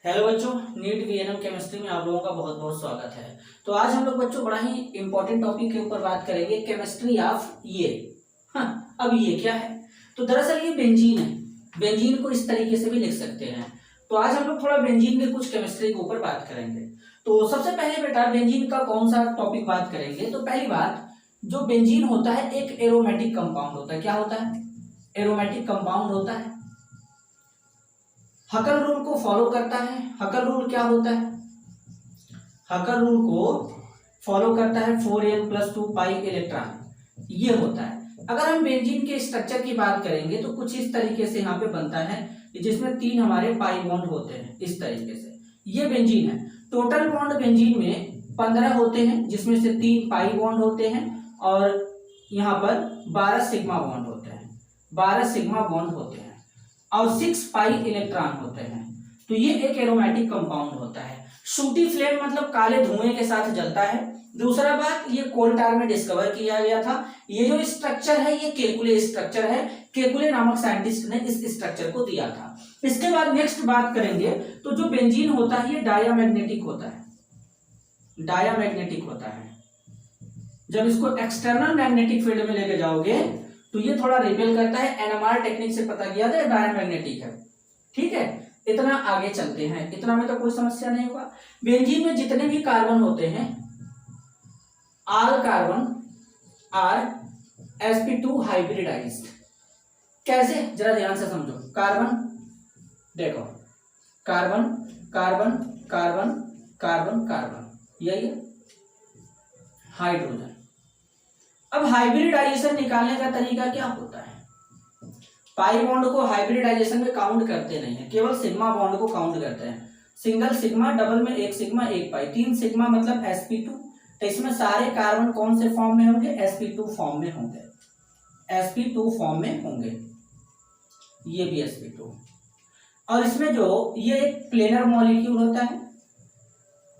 Hello बच्चों, NEET VNM chemistry में आप लोगों का बहुत बहुत स्वागत है। तो आज हम लोग बच्चों बड़ा ही इंपॉर्टेंट टॉपिक के ऊपर बात करेंगे, केमिस्ट्री ऑफ ये। अब ये क्या है? तो दरअसल ये बेंजीन है। बेंजीन को इस तरीके से भी लिख सकते हैं। तो आज हम लोग थोड़ा बेंजीन के कुछ केमिस्ट्री के ऊपर बात करेंगे। तो सबसे पहले बेटा बेंजीन का कौन सा टॉपिक बात करेंगे? तो पहली बात, जो बेंजीन होता है एक एरोमेटिक कंपाउंड होता है। क्या होता है? एरोमेटिक कंपाउंड होता है। हकल रूल को फॉलो करता है। हकल रूल क्या होता है? हकल रूल को फॉलो करता है 4n+2 पाई इलेक्ट्रॉन, ये होता है। अगर हम बेंजीन के स्ट्रक्चर की बात करेंगे तो कुछ इस तरीके से यहाँ पे बनता है, जिसमें 3 हमारे पाई बॉन्ड होते हैं इस तरीके से। ये बेंजीन है। टोटल बॉन्ड बेंजीन में 15 होते हैं, जिसमें से 3 पाई बॉन्ड होते हैं और यहाँ पर 12 सिग्मा बॉन्ड होते हैं। 12 सिग्मा बॉन्ड होते हैं और 6 पाई इलेक्ट्रॉन होते हैं। तो ये एक एरोमेटिक कंपाउंड होता है। शूटी फ्लेम मतलब काले धुएं के साथ जलता है। दूसरा बात, ये कोल्टार में डिस्कवर किया गया था। ये जो स्ट्रक्चर है ये केकुले स्ट्रक्चर है। केकुले नामक साइंटिस्ट ने इस स्ट्रक्चर को दिया था। इसके बाद नेक्स्ट बात करेंगे तो जो बेंजीन होता है ये डायामैग्नेटिक होता है। डायामैग्नेटिक होता है। जब इसको एक्सटर्नल मैग्नेटिक फील्ड में लेके जाओगे तो ये थोड़ा रिपेल करता है। एनएमआर टेक्निक से पता किया था डायमैग्नेटिक है। ठीक है, इतना आगे चलते हैं। इतना में तो कोई समस्या नहीं होगा। बेंजीन में जितने भी कार्बन होते हैं, all carbon are sp2 hybridised. कैसे? जरा ध्यान से समझो। कार्बन देखो, carbon carbon carbon carbon carbon, यही है हाइड्रोजन। अब हाइब्रिडाइजेशन निकालने का तरीका क्या होता है? पाई बॉन्ड को हाइब्रिडाइजेशन में काउंट करते नहीं है, केवल सिग्मा बॉन्ड को काउंट करते हैं। सिंगल सिग्मा, डबल में 1 सिग्मा 1 पाई, 3 सिग्मा मतलब sp2। तो इसमें सारे कार्बन कौन से फॉर्म में होंगे? sp2 फॉर्म में होंगे। sp2 फॉर्म में होंगे। ये भी sp2। और इसमें जो ये एक प्लेनर मॉलिक्यूल होता है,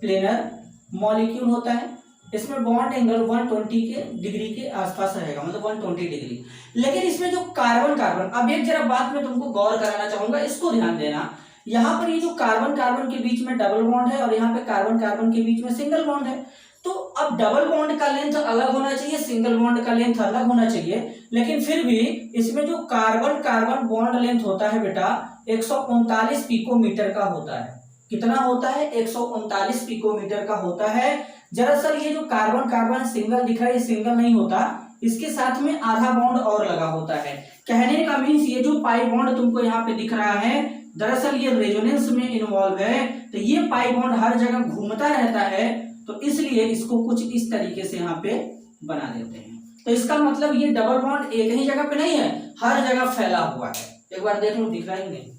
प्लेनर मॉलिक्यूल होता है। इसमें बॉन्ड एंगल 120 के डिग्री के आसपास रहेगा, मतलब 120 डिग्री। लेकिन इसमें जो कार्बन कार्बन, अब एक जरा बात मैं तुमको गौर कराना चाहूंगा, इसको ध्यान देना। यहाँ पर ये जो कार्बन कार्बन के बीच में डबल बॉन्ड है और यहाँ पे कार्बन कार्बन के बीच में सिंगल बॉन्ड है। तो अब डबल बॉन्ड का लेंथ अलग होना चाहिए, सिंगल बॉन्ड का लेंथ अलग होना चाहिए। लेकिन फिर भी इसमें जो कार्बन कार्बन बॉन्ड लेंथ होता है बेटा 139 पिकोमीटर का होता है। कितना होता है? 139 पिकोमीटर का होता है। दरअसल ये जो कार्बन कार्बन सिंगल दिख रहा है, ये सिंगल नहीं होता, इसके साथ में आधा बॉन्ड और लगा होता है। कहने का मीन्स ये जो पाई बॉन्ड तुमको यहाँ पे दिख रहा है, दरअसल ये रेजोनेंस में इन्वॉल्व है। तो ये पाई बॉन्ड हर जगह घूमता रहता है, तो इसलिए इसको कुछ इस तरीके से यहाँ पे बना देते हैं। तो इसका मतलब ये डबल बॉन्ड एक ही जगह पे नहीं है, हर जगह फैला हुआ है। एक बार देख लो, दिख रहा है नहीं?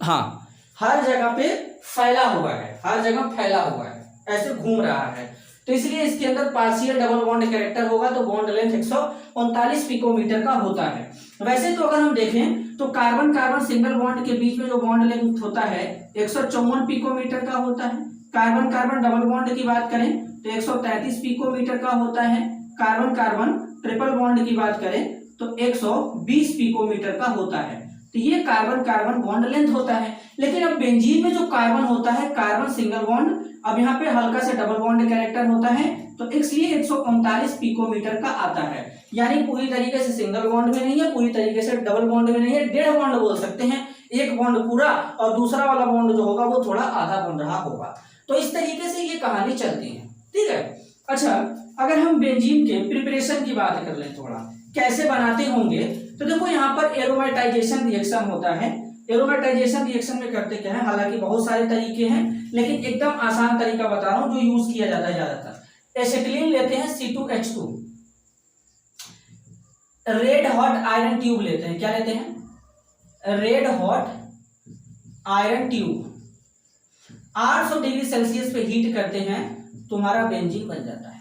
हाँ, हर जगह पे फैला हुआ है, हर जगह फैला हुआ है, ऐसे घूम रहा है। तो इसलिए इसके अंदर पार्शियल डबल बॉन्ड कैरेक्टर होगा। तो बॉन्ड लेंथ 139 पिकोमीटर का होता है। वैसे तो अगर हम देखें तो कार्बन कार्बन सिंगल बॉन्ड के बीच में जो बॉन्ड लेंथ होता है 154 पिकोमीटर का होता है। कार्बन कार्बन डबल बॉन्ड की बात करें तो 133 पिकोमीटर का होता है। कार्बन कार्बन ट्रिपल बॉन्ड की बात करें तो 120 पिकोमीटर का होता है। तो ये कार्बन कार्बन बॉन्ड लेंथ होता है। लेकिन अब बेंजीन में जो कार्बन होता है, कार्बन सिंगल बॉन्ड, अब यहाँ पे हल्का से डबल बॉन्ड कैरेक्टर होता है, तो इसलिए 139 पिकोमीटर का आता है। यानी पूरी तरीके से सिंगल बॉन्ड में नहीं है, पूरी तरीके से डबल बॉन्ड में नहीं है, डेढ़ बॉन्ड बोल सकते हैं। एक बॉन्ड पूरा और दूसरा वाला बॉन्ड जो होगा वो थोड़ा आधा बन रहा होगा। तो इस तरीके से ये कहानी चलती है। ठीक है। अच्छा, अगर हम बेंजीन के प्रिपरेशन की बात कर लें, थोड़ा कैसे बनाते होंगे, तो देखो यहाँ पर एरोमेटाइजेशन रिएक्शन होता है। एरोमेटाइजेशन रिएक्शन में करते क्या है? हालांकि बहुत सारे तरीके हैं, लेकिन एकदम आसान तरीका बता रहा हूं जो यूज किया जाता है ज्यादातर। एसिटिलीन लेते हैं C2H2, red hot iron tube लेते हैं। क्या लेते हैं? Red hot iron tube. 800 degree Celsius पे हीट करते हैं, तुम्हारा बेंजीन बन जाता है।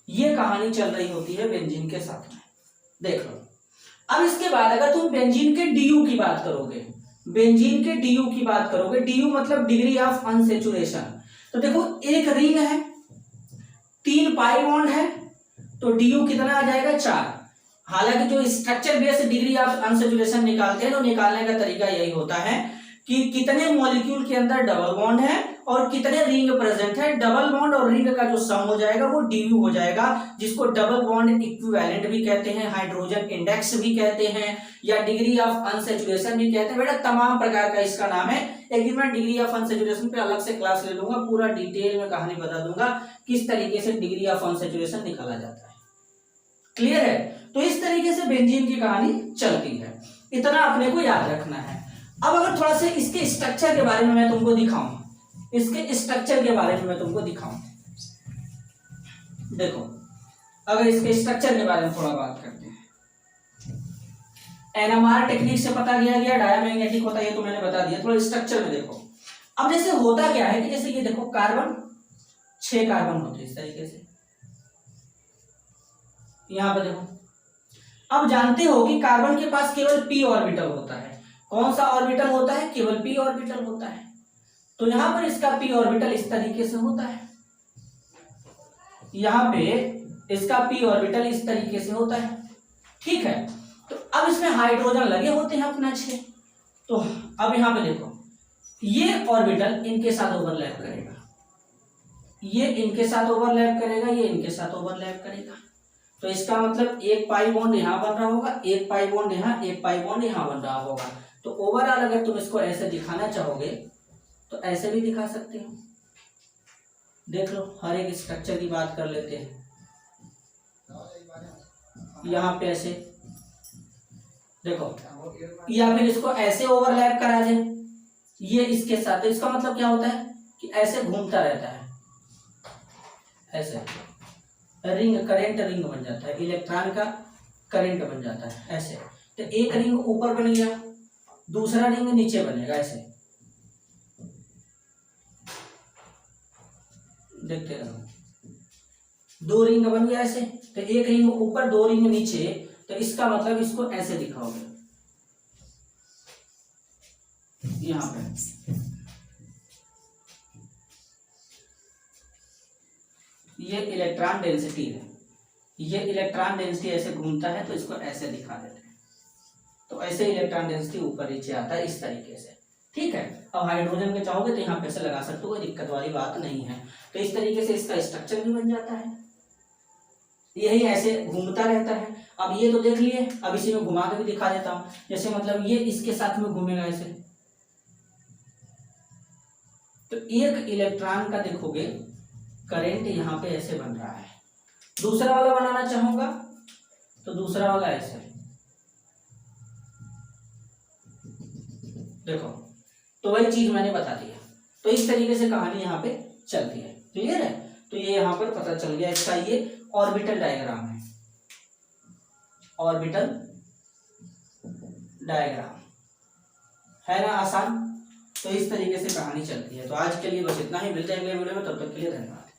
ये कहानी चल रही होती है बेंजीन के साथ में। देख लो। अब इसके बाद अगर तुम बेंजीन के DU की बात करोगे, बेंजीन के DU की बात करोगे, DU मतलब डिग्री ऑफ अनसेचुरेशन। तो देखो, एक रिंग है, 3 पाई बॉन्ड है, तो DU कितना आ जाएगा? 4। हालांकि जो structure based degree of unsaturation निकालते हैं तो निकालने का तरीका यही होता है कि कितने मॉलिक्यूल के अंदर डबल बॉन्ड है और कितने रिंग प्रेजेंट है। डबल बॉन्ड और रिंग का जो सम हो जाएगा वो डीयू हो जाएगा, जिसको डबल बॉन्ड इक्विवेलेंट भी कहते हैं, हाइड्रोजन इंडेक्स भी कहते हैं, या डिग्री ऑफ अनसैचुरेशन भी कहते हैं। बेटा तमाम प्रकार का इसका नाम है। एक दिन मैं डिग्री ऑफ अनसैचुरेशन पे अलग से क्लास ले लूंगा, पूरा डिटेल में कहानी बता दूंगा किस तरीके से डिग्री ऑफ अनसैचुरेशन निकाला जाता है। क्लियर है? तो इस तरीके से बेंजीन की कहानी चलती है, इतना अपने को याद रखना है। अब अगर थोड़ा सा इसके स्ट्रक्चर के बारे में मैं तुमको दिखाऊं, इसके स्ट्रक्चर के बारे में मैं तुमको दिखाऊं, देखो अगर इसके स्ट्रक्चर के बारे में थोड़ा बात करते हैं। एनएमआर टेक्निक से पता किया गया डायमैग्नेटिक होता है, ये तो मैंने बता दिया। थोड़ा स्ट्रक्चर में देखो। अब जैसे होता क्या है कि जैसे ये देखो कार्बन, 6 कार्बन होते हैं इस तरीके से, यहां पर देखो। अब जानते हो कि कार्बन के पास केवल p ऑर्बिटल होता है। कौन सा ऑर्बिटल होता है? केवल p ऑर्बिटल होता है। तो यहां पर इसका p ऑर्बिटल इस तरीके से होता है, यहां पे इसका p ऑर्बिटल इस तरीके से होता है, ठीक है। तो अब इसमें हाइड्रोजन लगे होते हैं अपना 6। तो अब यहां पे देखो, ये ऑर्बिटल इनके साथ ओवरलैप करेगा, ये इनके साथ ओवरलैप करेगा, ये इनके साथ ओवरलैप करेगा। तो इसका मतलब एक पाई बॉन्ड यहां बन रहा होगा, एक पाई बॉन्ड यहां, एक पाई बॉन्ड यहां बन रहा होगा। तो ओवरऑल अगर तुम इसको ऐसे दिखाना चाहोगे तो ऐसे भी दिखा सकते हो। देख लो, हर एक स्ट्रक्चर की बात कर लेते हैं। यहां पे ऐसे देखो, या फिर इसको ऐसे ओवरलैप करा दे ये इसके साथ, तो इसका मतलब क्या होता है कि ऐसे घूमता रहता है, ऐसे रिंग, करंट रिंग बन जाता है, इलेक्ट्रॉन का करंट बन जाता है ऐसे। तो एक रिंग ऊपर बन गया, दूसरा रिंग नीचे बनेगा ऐसे, देखते रहो। 2 रिंग बन गया ऐसे, तो एक रिंग ऊपर 2 रिंग नीचे। तो इसका मतलब इसको ऐसे दिखाओगे, यहां पे ये इलेक्ट्रॉन डेंसिटी है, ये इलेक्ट्रॉन डेंसिटी ऐसे घूमता है, तो इसको ऐसे दिखा देते हैं। तो ऐसे इलेक्ट्रॉन डेंसिटी ऊपर नीचे आता है इस तरीके से, ठीक है। अब हाइड्रोजन के चाहोगे तो यहाँ पे ऐसे लगा सकते हो, कोई दिक्कत वाली बात नहीं है। तो इस तरीके से इसका स्ट्रक्चर भी बन जाता है, यही ऐसे घूमता रहता है। अब ये तो देख लिए, अब इसी में घुमा के भी दिखा देता हूं। जैसे मतलब ये इसके साथ में घूमेगा ऐसे, तो एक इलेक्ट्रॉन का देखोगे करंट यहाँ पे ऐसे बन रहा है। दूसरा वाला बनाना चाहूंगा तो दूसरा वाला ऐसे, देखो। तो वही चीज मैंने बता दिया। तो इस तरीके से कहानी यहाँ पे चलती है, क्लियर है? तो ये यहाँ पर पता चल गया। इसका ये ऑर्बिटल डायग्राम है, ऑर्बिटल डायग्राम है ना, आसान। तो इस तरीके से कहानी चलती है। तो आज के लिए बस इतना ही, मिलते हैं अगले वीडियो में, तब तक के लिए धन्यवाद।